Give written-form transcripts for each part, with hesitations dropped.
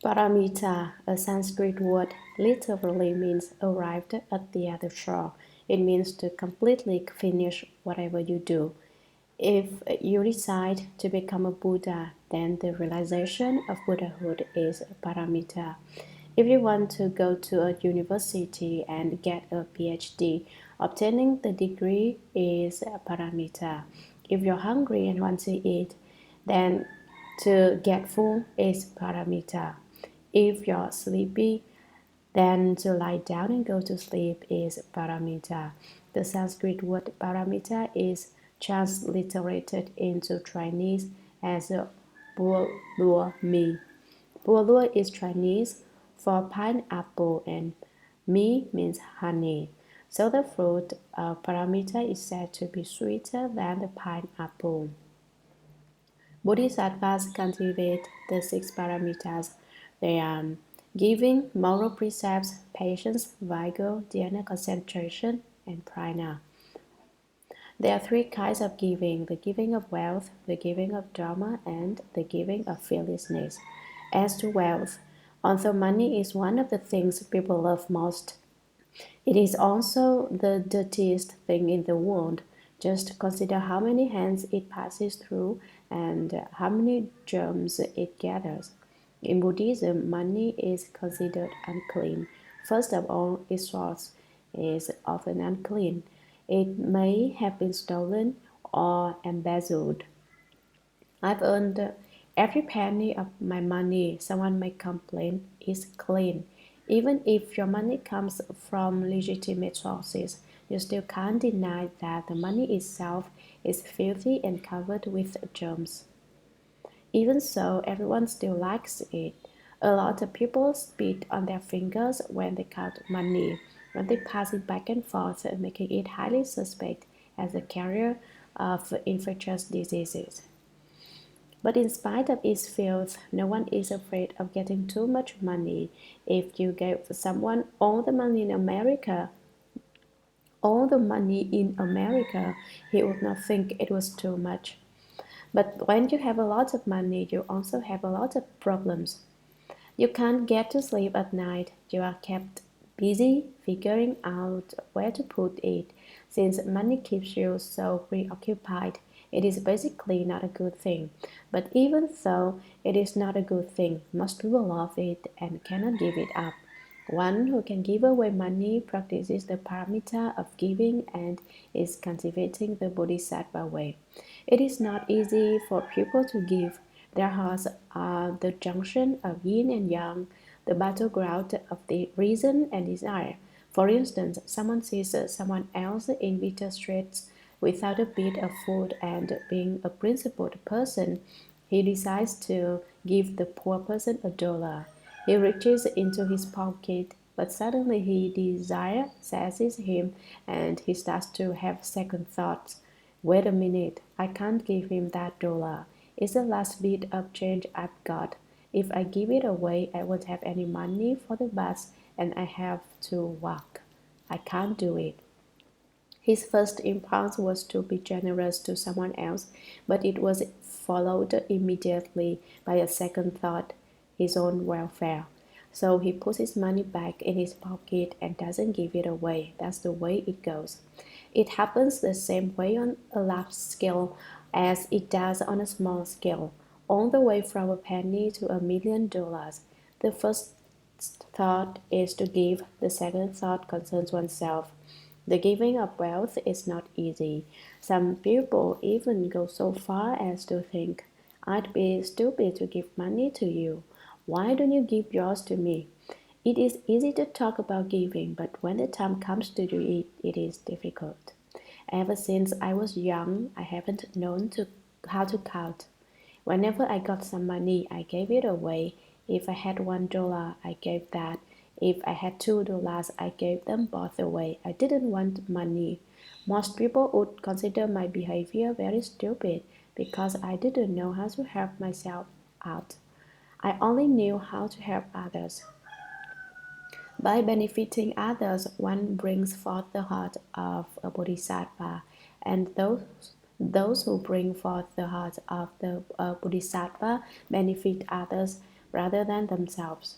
Paramita, a Sanskrit word, literally means arrived at the other shore. It means to completely finish whatever you do. If you decide to become a Buddha, then the realization of Buddhahood is a paramita. If you want to go to a university and get a PhD, obtaining the degree is a paramita. If you're hungry and want to eat, then to get full is paramita. If you're sleepy, then to lie down and go to sleep is paramita. The Sanskrit word paramita is transliterated into Chinese as bo luo mi. Bo luo is Chinese for pineapple and mi means honey. So the fruit of paramita is said to be sweeter than the pineapple. Bodhisattvas cultivate the six paramitas. They are giving, moral precepts, patience, vigor, dhyana, concentration, and prana. There are three kinds of giving: the giving of wealth, the giving of dharma, and the giving of fearlessness. As to wealth, although money is one of the things people love most, it is also the dirtiest thing in the world. Just consider how many hands it passes through and how many germs it gathers. In Buddhism, money is considered unclean. First of all, its source is often unclean. It may have been stolen or embezzled. I've earned every penny of my money, someone may complain, is clean. Even if your money comes from legitimate sources, you still can't deny that the money itself is filthy and covered with germs. Even so, everyone still likes it. A lot of people spit on their fingers when they count money, when they pass it back and forth, making it highly suspect as a carrier of infectious diseases. But in spite of its filth, no one is afraid of getting too much money. If you gave someone all the money in America, he would not think it was too much. But when you have a lot of money, you also have a lot of problems. You can't get to sleep at night. You are kept busy figuring out where to put it. Since money keeps you so preoccupied, it is basically not a good thing. But even though it is not a good thing, most people love it and cannot give it up. One who can give away money practices the paramita of giving and is cultivating the bodhisattva way. It is not easy for people to give. Their hearts are the junction of yin and yang, the battleground of the reason and desire. For instance, someone sees someone else in bitter straits without a bit of food, and being a principled person, he decides to give the poor person $1. He reaches into his pocket, but suddenly his desire seizes him and he starts to have second thoughts. Wait a minute, I can't give him that $1. It's the last bit of change I've got. If I give it away, I won't have any money for the bus and I have to walk. I can't do it. His first impulse was to be generous to someone else, but it was followed immediately by a second thought, his own welfare. So he puts his money back in his pocket and doesn't give it away. That's the way it goes. It happens the same way on a large scale as it does on a small scale, all the way from a penny to $1,000,000. The first thought is to give, the second thought concerns oneself. The giving of wealth is not easy. Some people even go so far as to think, I'd be stupid to give money to you. Why don't you give yours to me? It is easy to talk about giving, but when the time comes to do it, it is difficult. Ever since I was young, I haven't known how to count. Whenever I got some money, I gave it away. If I had $1, I gave that. If I had $2, I gave them both away. I didn't want money. Most people would consider my behavior very stupid because I didn't know how to help myself out. I only knew how to help others. By benefiting others, one brings forth the heart of a bodhisattva, and those who bring forth the heart of the bodhisattva benefit others rather than themselves.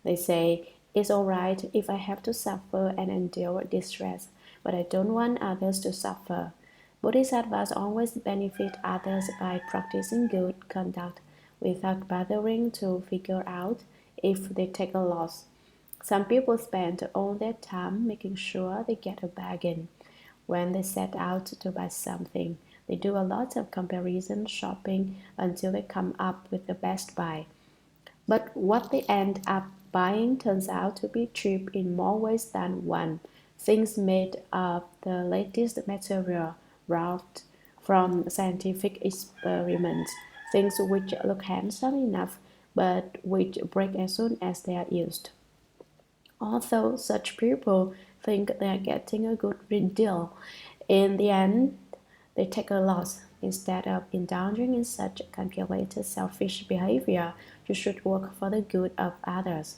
They say, it's all right if I have to suffer and endure distress, but I don't want others to suffer. Bodhisattvas always benefit others by practicing good conduct without bothering to figure out if they take a loss. Some people spend all their time making sure they get a bargain. When they set out to buy something, they do a lot of comparison shopping until they come up with the best buy. But what they end up buying turns out to be cheap in more ways than one. Things made of the latest material wrought from scientific experiments, things which look handsome enough but which break as soon as they are used. Although such people think they are getting a good deal, in the end they take a loss. Instead of indulging in such calculated selfish behavior, you should work for the good of others.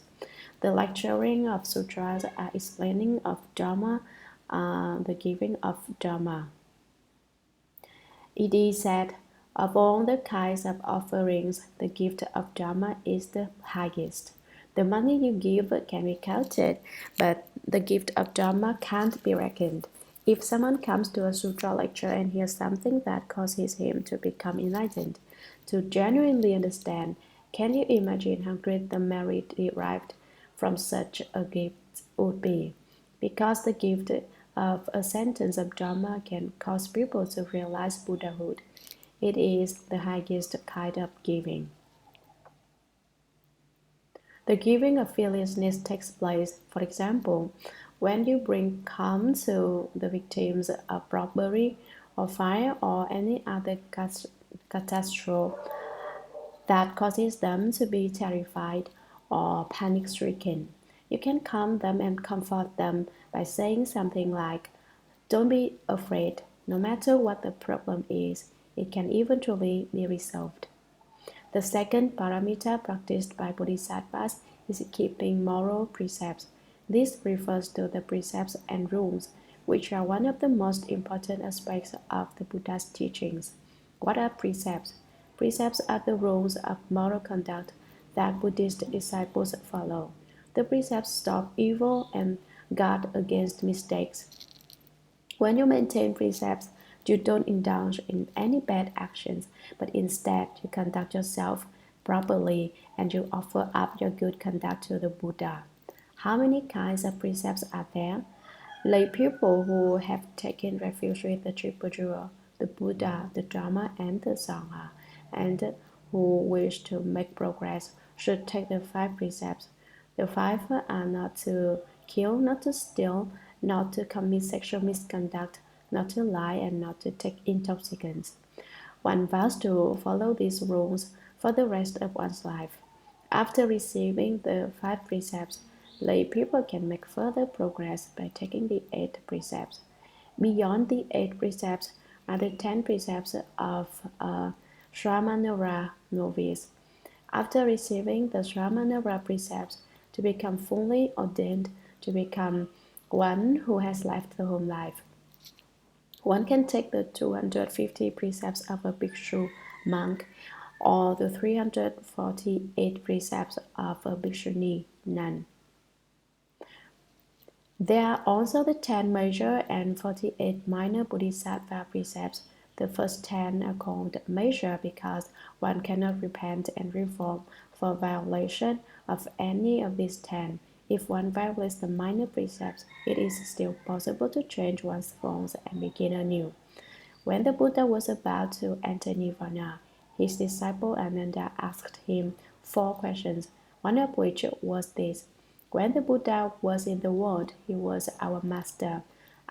The lecturing of sutras are explaining of Dharma, the giving of Dharma. It is said, of all the kinds of offerings, the gift of Dharma is the highest. The money you give can be counted, but the gift of Dharma can't be reckoned. If someone comes to a sutra lecture and hears something that causes him to become enlightened, to genuinely understand, can you imagine how great the merit derived from such a gift would be? Because the gift of a sentence of Dharma can cause people to realize Buddhahood. It is the highest kind of giving. The giving of fearlessness takes place, for example, when you bring calm to the victims of robbery or fire or any other catastrophe that causes them to be terrified or panic-stricken. You can calm them and comfort them by saying something like, don't be afraid, no matter what the problem is, it can eventually be resolved. The second paramita practiced by bodhisattvas is keeping moral precepts. This refers to the precepts and rules, which are one of the most important aspects of the Buddha's teachings. What are precepts? Precepts are the rules of moral conduct that Buddhist disciples follow. The precepts stop evil and guard against mistakes. When you maintain precepts, you don't indulge in any bad actions, but instead you conduct yourself properly and you offer up your good conduct to the Buddha. How many kinds of precepts are there? Lay people who have taken refuge with the Triple Jewel, the Buddha, the Dharma, and the Sangha, and who wish to make progress should take the 5 precepts. The 5 are not to kill, not to steal, not to commit sexual misconduct, not to lie, and not to take intoxicants. One vows to follow these rules for the rest of one's life. After receiving the 5 precepts, lay people can make further progress by taking the 8 precepts. Beyond the 8 precepts are the 10 precepts of a Shramanara novice. After receiving the Shramanara precepts, to become fully ordained, to become one who has left the home life. One can take the 250 precepts of a bhikshu monk or the 348 precepts of a bhikshuni nun. There are also the 10 major and 48 minor bodhisattva precepts. The first 10 are called major because one cannot repent and reform for violation of any of these 10. If one violates the minor precepts, it is still possible to change one's forms and begin anew. When the Buddha was about to enter Nirvana, his disciple Ananda asked him 4 questions, one of which was this. When the Buddha was in the world, he was our master.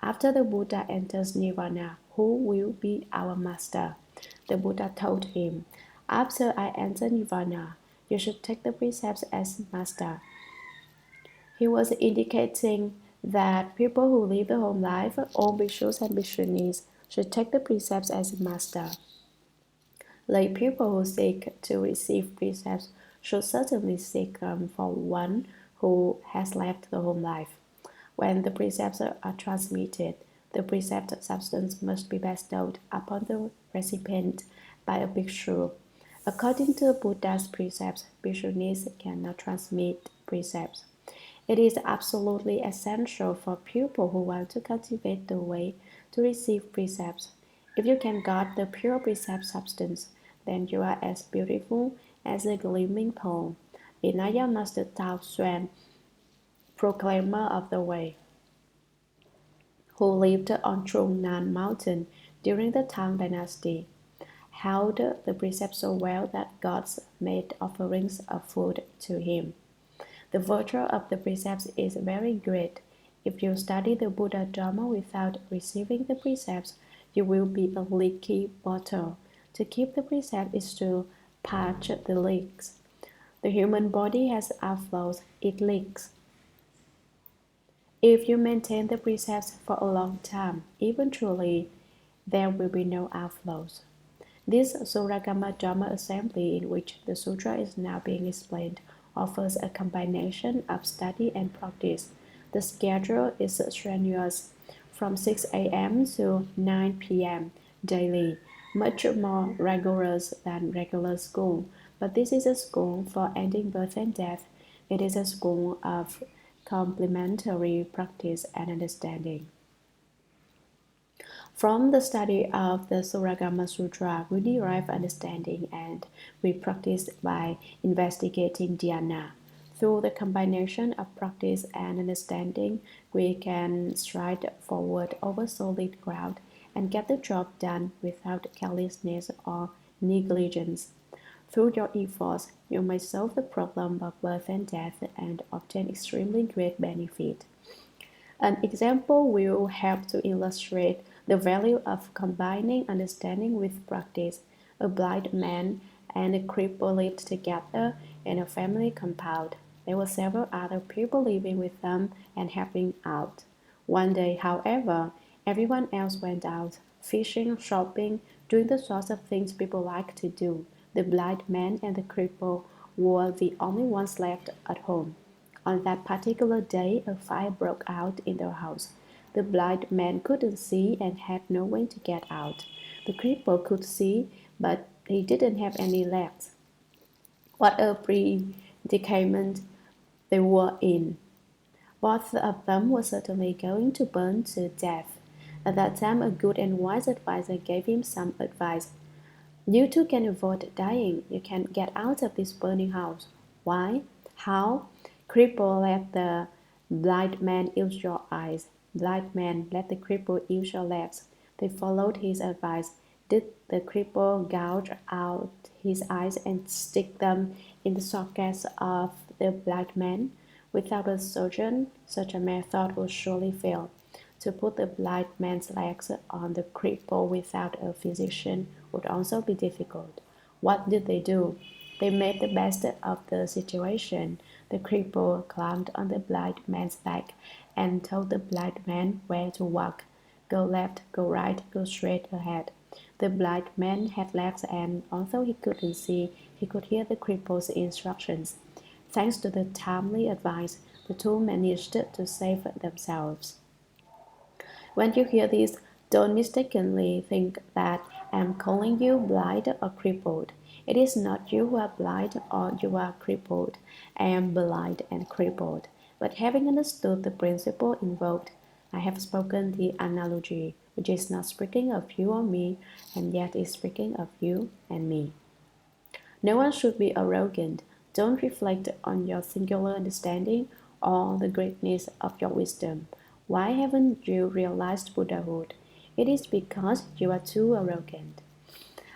After the Buddha enters Nirvana, who will be our master? The Buddha told him, after I enter Nirvana, you should take the precepts as master. He was indicating that people who live the home life, all bhikshus and bhikshunis, should take the precepts as master. Lay people who seek to receive precepts should certainly seek them for one who has left the home life. When the precepts are transmitted, the precept substance must be bestowed upon the recipient by a bhikshu. According to Buddha's precepts, bhikshunis cannot transmit precepts. It is absolutely essential for people who want to cultivate the way to receive precepts. If you can guard the pure precept substance, then you are as beautiful as a gleaming pearl. Vinaya Master Tao Xuan, proclaimer of the way, who lived on Chungnan Mountain during the Tang Dynasty, held the precepts so well that gods made offerings of food to him. The virtue of the precepts is very great. If you study the Buddha Dharma without receiving the precepts, you will be a leaky bottle. To keep the precept is to patch the leaks. The human body has outflows, it leaks. If you maintain the precepts for a long time, eventually there will be no outflows. This Shurangama Dharma assembly, in which the sutra is now being explained, offers a combination of study and practice. The schedule is strenuous, from 6 a.m. to 9 p.m. daily, much more rigorous than regular school. But this is a school for ending birth and death. It is a school of complementary practice and understanding. From the study of the Shurangama Sutra, we derive understanding and we practice by investigating dhyana. Through the combination of practice and understanding, we can stride forward over solid ground and get the job done without carelessness or negligence. Through your efforts, you may solve the problem of birth and death and obtain extremely great benefit. An example will help to illustrate the value of combining understanding with practice. A blind man and a cripple lived together in a family compound. There were several other people living with them and helping out. One day, however, everyone else went out, fishing, shopping, doing the sorts of things people like to do. The blind man and the cripple were the only ones left at home. On that particular day, a fire broke out in their house. The blind man couldn't see and had no way to get out. The cripple could see, but he didn't have any legs. What a predicament they were in. Both of them were certainly going to burn to death. At that time, a good and wise advisor gave him some advice. You too can avoid dying. You can get out of this burning house. Why? How? Cripple, let the blind man use your eyes. Blind man, let the cripple use your legs. They followed his advice. Did the cripple gouge out his eyes and stick them in the sockets of the blind man? Without a surgeon, such a method would surely fail. To put the blind man's legs on the cripple without a physician would also be difficult. What did they do? They made the best of the situation. The cripple climbed on the blind man's back and told the blind man where to walk. Go left, go right, go straight ahead. The blind man had legs, and although he couldn't see, he could hear the cripple's instructions. Thanks to the timely advice, the two managed to save themselves. When you hear this, don't mistakenly think that I am calling you blind or crippled. It is not you who are blind or you are crippled. I am blind and crippled. But having understood the principle involved, I have spoken the analogy, which is not speaking of you or me, and yet is speaking of you and me. No one should be arrogant. Don't reflect on your singular understanding or the greatness of your wisdom. Why haven't you realized Buddhahood? It is because you are too arrogant.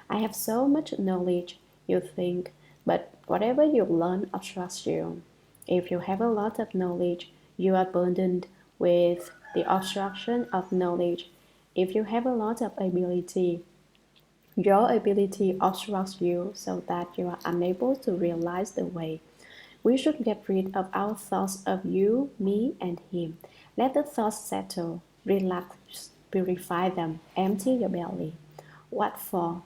I have so much knowledge, you think, but whatever you learn obstructs you. If you have a lot of knowledge, you are burdened with the obstruction of knowledge. If you have a lot of ability, your ability obstructs you so that you are unable to realize the way. We should get rid of our thoughts of you, me, and him. Let the thoughts settle, relax, purify them, empty your belly. What for?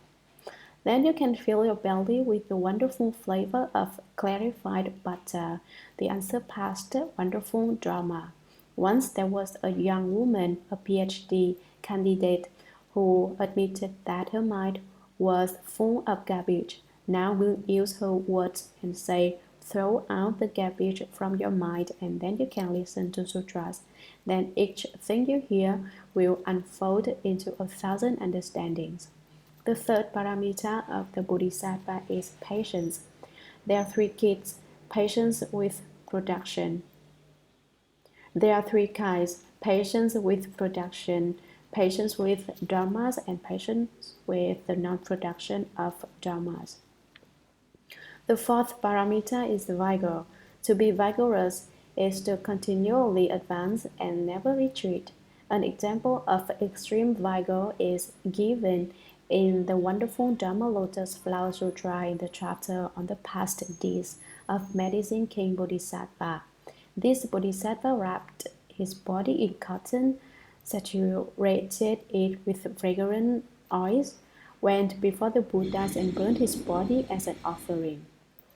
Then you can fill your belly with the wonderful flavor of clarified butter, the unsurpassed wonderful Dharma. Once there was a young woman, a PhD candidate, who admitted that her mind was full of garbage. Now we'll use her words and say, throw out the garbage from your mind and then you can listen to sutras. Then each thing you hear will unfold into 1,000 understandings. The third paramita of the Bodhisattva is patience. There are three kids: patience with production. There are three kinds: patience with production, patience with dharmas, and patience with the non-production of dharmas. The fourth paramita is vigor. To be vigorous is to continually advance and never retreat. An example of extreme vigor is given in the wonderful Dharma Lotus Flower Sutra in the chapter on the past deeds of Medicine King Bodhisattva. This Bodhisattva wrapped his body in cotton, saturated it with fragrant oils, went before the Buddhas and burned his body as an offering.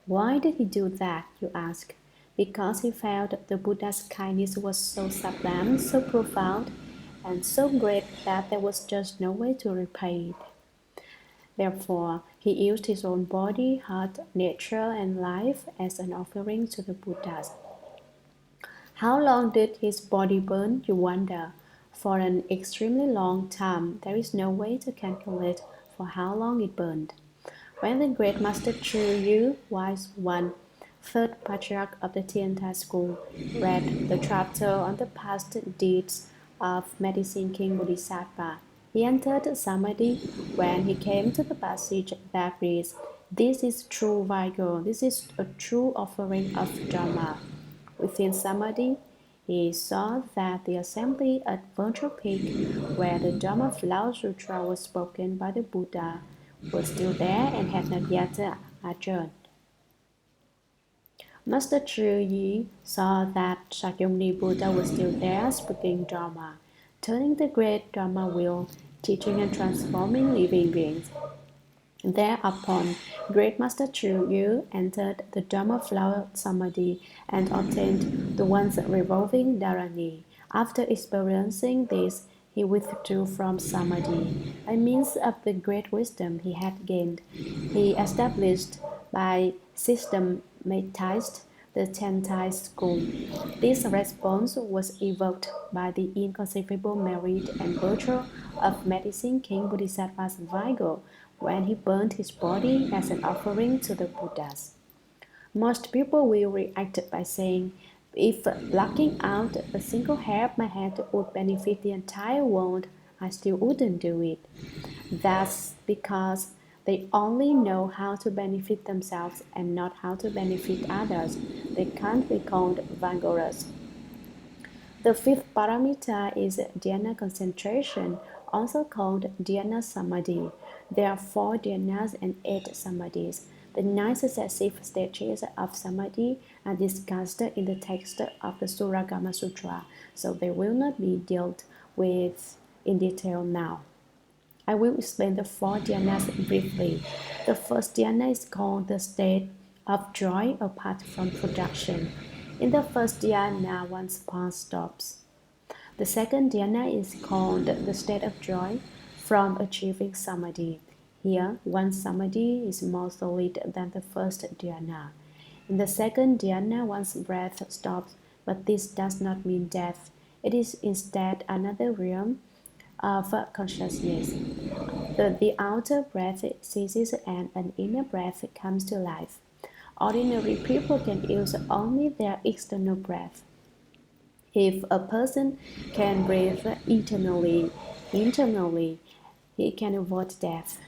Why did he do that, you ask? Because he felt the Buddha's kindness was so sublime, so profound, and so great that there was just no way to repay it. Therefore, he used his own body, heart, nature, and life as an offering to the Buddhas. How long did his body burn, you wonder? For an extremely long time. There is no way to calculate for how long it burned. When the great Master Chu Yu, wise one, third patriarch of the Tiantai school, read the chapter on the past deeds of Medicine King Bodhisattva, he entered Samadhi when he came to the passage that reads, "This is true vigor, this is a true offering of Dharma." Within Samadhi, he saw that the assembly at Virtual Peak, where the Dharma Flower Sutra was spoken by the Buddha, was still there and had not yet adjourned. Master Chu Yi saw that Shakyamuni Buddha was still there speaking Dharma, turning the great Dharma wheel, teaching and transforming living beings. Thereupon, Great Master Chu Yu entered the Dharma Flower Samadhi and obtained the once revolving Dharani. After experiencing this, he withdrew from Samadhi. By means of the great wisdom he had gained, he established by systematized the Tiantai school. This response was evoked by the inconceivable merit and virtue of Medicine King Bodhisattva's vigor when he burned his body as an offering to the Buddhas. Most people will react by saying, if plucking out a single hair of my head would benefit the entire world, I still wouldn't do it. That's because they only know how to benefit themselves and not how to benefit others. They can't be called vigorous. The fifth paramita is dhyana concentration, also called dhyana samadhi. There are 4 dhyanas and 8 samadhis. The 9 successive stages of samadhi are discussed in the text of the Shurangama Sutra, so they will not be dealt with in detail now. I will explain the 4 dhyanas briefly. The first dhyana is called the state of joy apart from production. In the first dhyana, one's pulse stops. The second dhyana is called the state of joy from achieving samadhi. Here, one's samadhi is more solid than the first dhyana. In the second dhyana, one's breath stops, but this does not mean death. It is instead another realm of consciousness. The outer breath ceases and an inner breath comes to life. Ordinary people can use only their external breath. If a person can breathe internally, he can avoid death.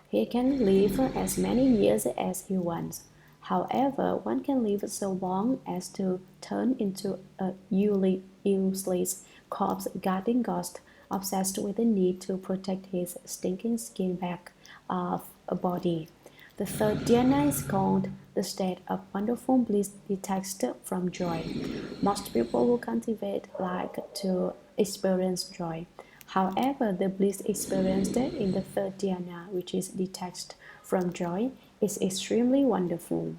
He can live as many years as he wants. However, one can live so long as to turn into a useless corpse-guarding ghost obsessed with the need to protect his stinking skin back of a body. The third dhyana is called the state of wonderful bliss detached from joy. Most people who cultivate like to experience joy. However, the bliss experienced in the third dhyana, which is detached from joy, is extremely wonderful.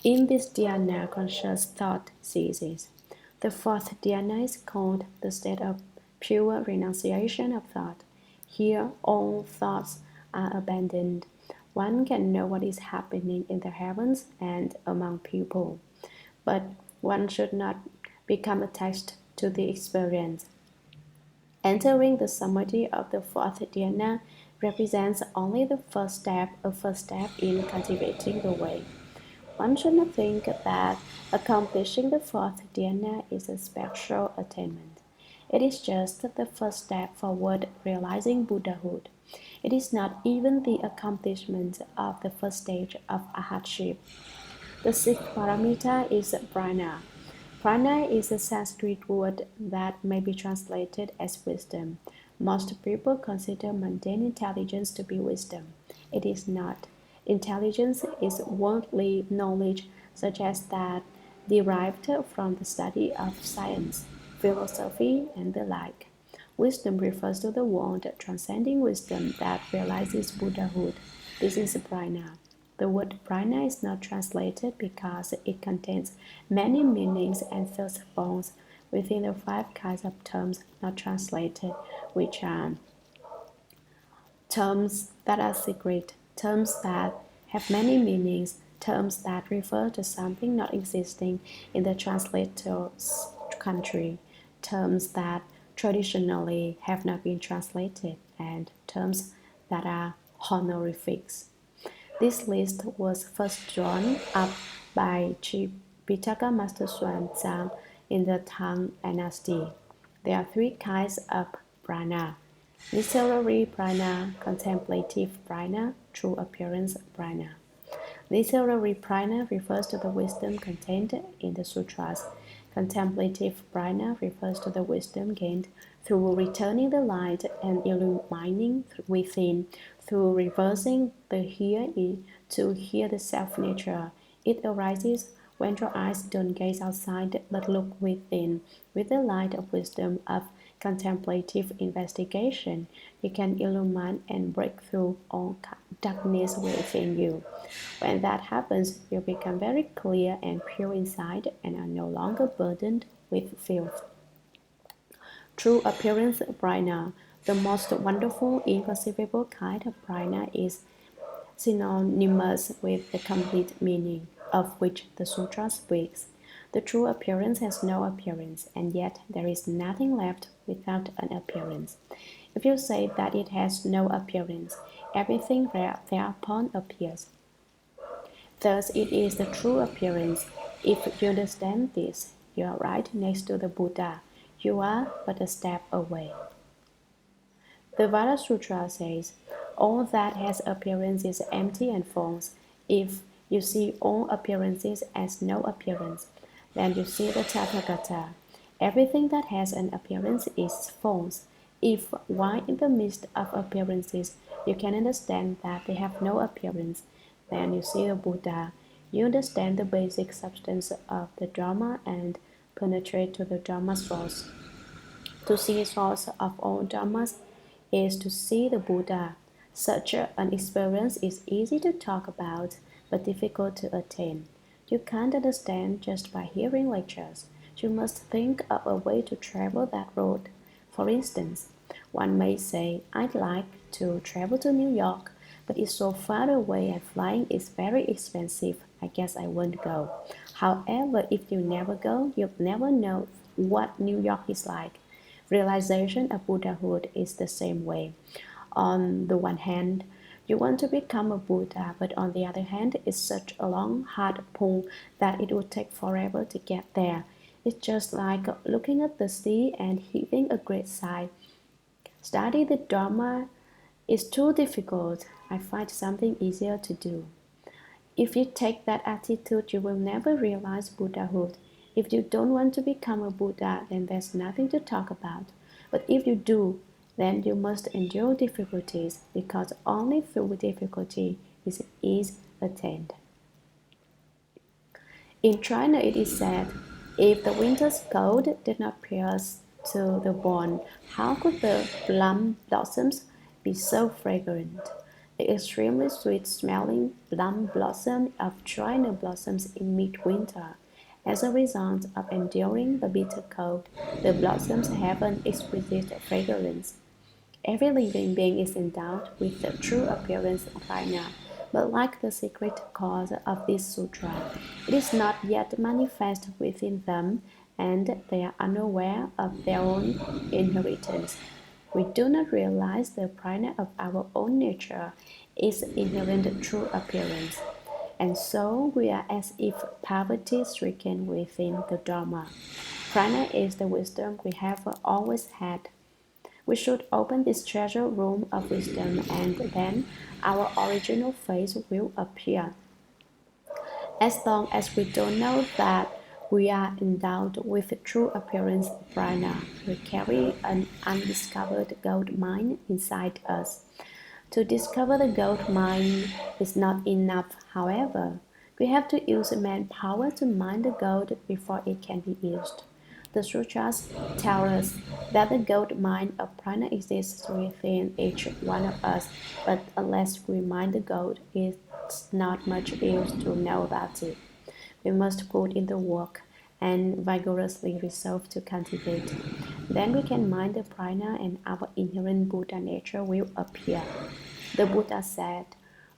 In this dhyana, conscious thought ceases. The fourth dhyana is called the state of pure renunciation of thought. Here, all thoughts are abandoned. One can know what is happening in the heavens and among people, but one should not become attached to the experience. Entering the samadhi of the fourth dhyana represents only the first step, a first step in cultivating the way. One should not think that accomplishing the fourth dhyana is a special attainment. It is just the first step forward realizing Buddhahood. It is not even the accomplishment of the first stage of arhatship. The sixth paramita is prana. Prana is a Sanskrit word that may be translated as wisdom. Most people consider mundane intelligence to be wisdom. It is not. Intelligence is worldly knowledge, such as that derived from the study of science, philosophy, and the like. Wisdom refers to the world transcending wisdom that realizes Buddhahood. This is prana. The word prana is not translated because it contains many meanings and thus falls within the five kinds of terms not translated, which are terms that are secret, terms that have many meanings, terms that refer to something not existing in the translator's country, terms that traditionally have not been translated, and terms that are honorifics. This list was first drawn up by Chief Pitaka Master Hsuan Hua in the Tang Dynasty. There are three kinds of prana: literary prana, contemplative prana, true appearance prana. Literary prana refers to the wisdom contained in the sutras. Contemplative prana refers to the wisdom gained through returning the light and illumining within, through reversing the here to hear the self-nature. It arises when your eyes don't gaze outside but look within. With the light of wisdom of contemplative investigation, you can illumine and break through all darkness within you. When that happens, you become very clear and pure inside and are no longer burdened with filth. True appearance prana, the most wonderful, inconceivable kind of prana, is synonymous with the complete meaning, of which the sutra speaks. The true appearance has no appearance, and yet there is nothing left without an appearance. If you say that it has no appearance, everything thereupon appears. Thus it is the true appearance. If you understand this, you are right next to the Buddha. You are but a step away. The Vada Sutra says, all that has appearance is empty and false. If you see all appearances as no appearance, then you see the Tathagata. Everything that has an appearance is false. If, while in the midst of appearances, you can understand that they have no appearance, then you see the Buddha. You understand the basic substance of the Dharma and penetrate to the Dharma source. To see the source of all Dharmas is to see the Buddha. Such an experience is easy to talk about, but difficult to attain. You can't understand just by hearing lectures. You must think of a way to travel that road. For instance, one may say, I'd like to travel to New York, but it's so far away and flying is very expensive. I guess I won't go. However, if you never go, you'll never know what New York is like. Realization of Buddhahood is the same way. On the one hand, you want to become a Buddha, but on the other hand, it's such a long, hard pull that it would take forever to get there. It's just like looking at the sea and heaving a great sigh. Study the Dharma is too difficult. I find something easier to do. If you take that attitude, you will never realize Buddhahood. If you don't want to become a Buddha, then there's nothing to talk about. But if you do, then you must endure difficulties, because only through difficulty is ease attained. In China it is said, if the winter's cold did not pierce to the bone, how could the plum blossoms be so fragrant? The extremely sweet-smelling plum blossom of China blossoms in midwinter. As a result of enduring the bitter cold, the blossoms have an exquisite fragrance. Every living being is endowed with the true appearance of prana. But like the secret cause of this sutra, it is not yet manifest within them, and they are unaware of their own inheritance. We do not realize the prana of our own nature, its inherent true appearance. And so we are as if poverty stricken within the Dharma. Prana is the wisdom we have always had. We should open this treasure room of wisdom, and then our original face will appear. As long as we don't know that we are endowed with the true appearance prana, we carry an undiscovered gold mine inside us. To discover the gold mine is not enough, however. We have to use manpower to mine the gold before it can be used. The sutras tell us that the gold mine of prana exists within each one of us, but unless we mine the gold, it's not much use to know about it. We must put in the work and vigorously resolve to cultivate. Then we can mine the prana and our inherent Buddha nature will appear. The Buddha said,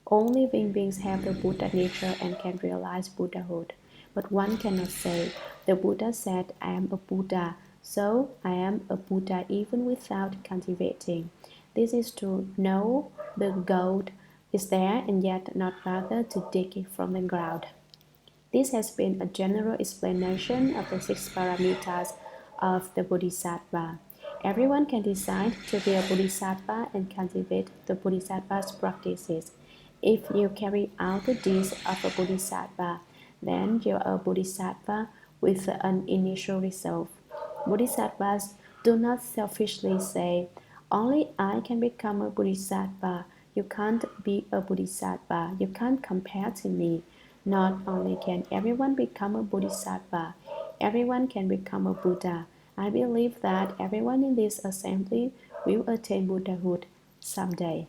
all living beings have the Buddha nature and can realize Buddhahood. But one cannot say, the Buddha said, I am a Buddha, so I am a Buddha even without cultivating. This is to know the gold is there and yet not bother to dig it from the ground. This has been a general explanation of the six paramitas of the Bodhisattva. Everyone can decide to be a Bodhisattva and cultivate the Bodhisattva's practices. If you carry out the deeds of a Bodhisattva, then you are a Bodhisattva with an initial resolve. Bodhisattvas do not selfishly say, only I can become a Bodhisattva. You can't be a Bodhisattva. You can't compare to me. Not only can everyone become a Bodhisattva, everyone can become a Buddha. I believe that everyone in this assembly will attain Buddhahood someday.